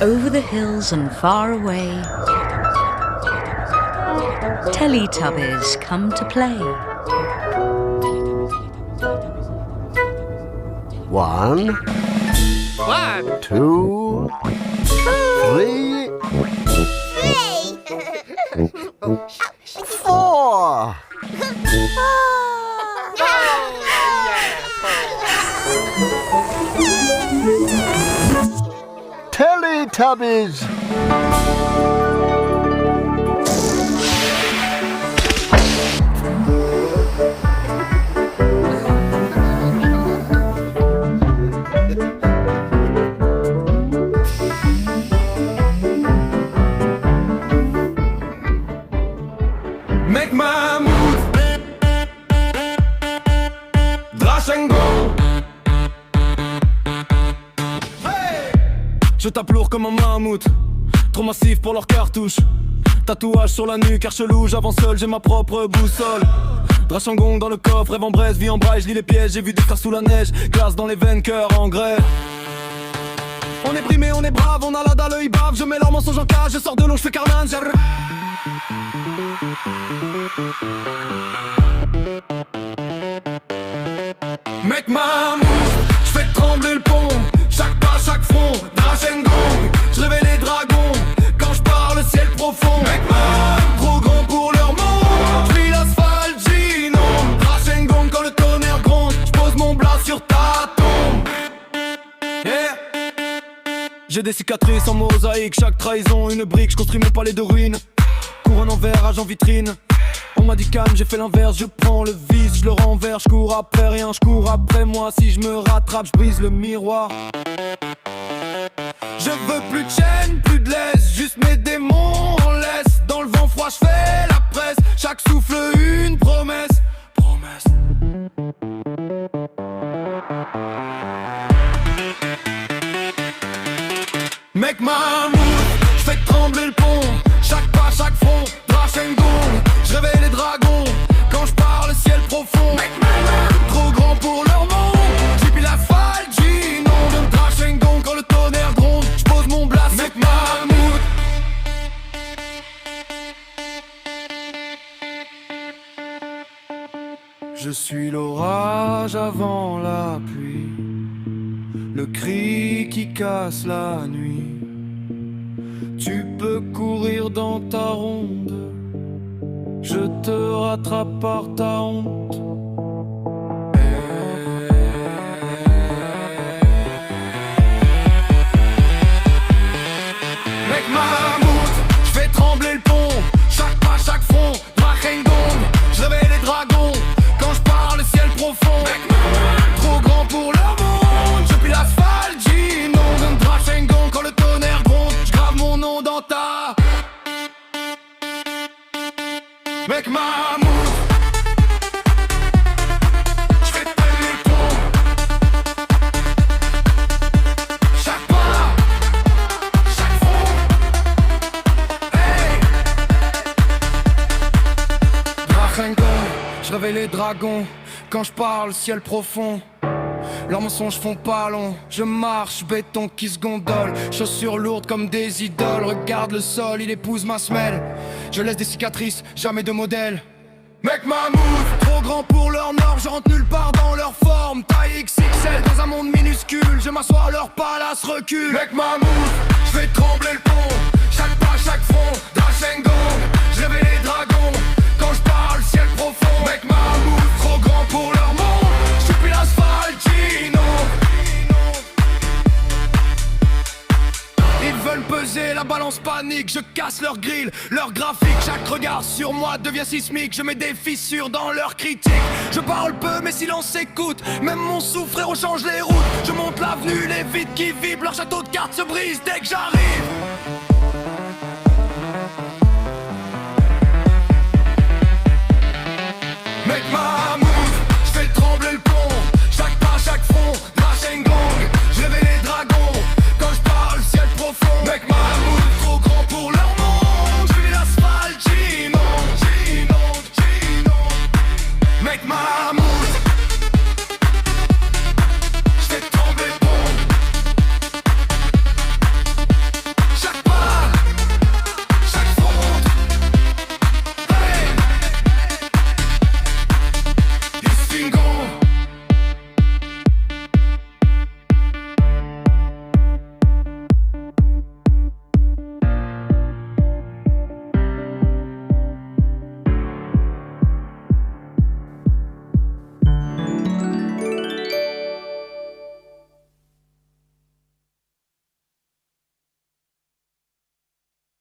Over the hills and far away, Teletubbies come to play. 1, 2, 3, 4. Teletubbies. Make my move, Drash and go. Hey, je tape lourd comme un mammouth, trop massif pour leur cartouche. Tatouage sur la nuque, chelou, j'avance seul, j'ai ma propre boussole. Drash en gong dans le coffre, rêve en braise, vie en braille, je lis les pièges, j'ai vu des frères sous la neige, glace dans les veines, cœur en grève. On est brimé, on est brave, on a la dalle, il bave, je mets leur mensonge en cage, je sors de l'eau, je fais carnage. Make my move, j'fais trembler le pont, chaque pas, chaque front, Drash and gong, j'réveille les dragons, quand j'parle ciel profond. Make my move, trop grand pour leur monde, j'vis l'asphalte, ginôme, Drash and gong quand le tonnerre gronde, j'pose mon blas sur ta tombe. Yeah. J'ai des cicatrices en mosaïque, chaque trahison une brique, j'construis mon palais de ruines. Couronne en verre, âge en vitrine. On m'a dit calme, j'ai fait l'inverse, je prends le vice, je le renverse, je cours après rien, je cours après moi. Si je me rattrape, je brise le miroir. Je veux plus de chaîne, plus de laisse, juste mes démons en laisse. Dans le vent froid, je fais la presse, chaque souffle une promesse. Make my move, j'fais trembler le pont, chaque pas, chaque front, Drash and gong, j'réveille les dragons, quand j'parle ciel profond. Make my move, trop grand pour leur monde, j'épile l'asphalte, j'inonde, Drash and gong quand le tonnerre gronde, j'pose mon blast. Make my move. Je suis l'orage avant la pluie, le cri qui casse la nuit. Tu peux courir dans ta ronde, je te rattrape par ta honte. Make my move, j'fais trembler le pont, chaque pas, chaque front, Drash and gong, j'réveille les dragons, quand j'parle ciel profond. Trop grand pour leur monde, je plie l'asphalte, j'inonde, Drash and gong quand le tonnerre gronde, j'grave mon nom dans ta. Make my move, j'fais péter le pont, chaque pas, chaque front. Hey, Drash and gong, j'réveille les dragons, quand j'parle ciel profond. Leurs mensonges font pas long, je marche, béton qui se gondole, chaussures lourdes comme des idoles. Regarde le sol, il épouse ma semelle, je laisse des cicatrices, jamais de modèle. Make my move, trop grand pour leur nord, je rentre nulle part dans leur forme. Taille XXL dans un monde minuscule, je m'assois, leur palace recule. Make my move, j'fais trembler le pont, chaque pas, chaque front, Drash and gong, j'réveille les dragons, quand j'parle ciel profond. Make my move, trop grand pour leur monde, j'suis l'asphalte, Gino. Ils veulent peser, la balance panique, je casse leur grille, leur graphique. Chaque regard sur moi devient sismique, je mets des fissures dans leur critique. Je parle peu, mes silences s'écoutent, même mon souffle, frérot, change les routes. Je monte l'avenue, les vides qui vibrent, leur château de cartes se brise dès que j'arrive.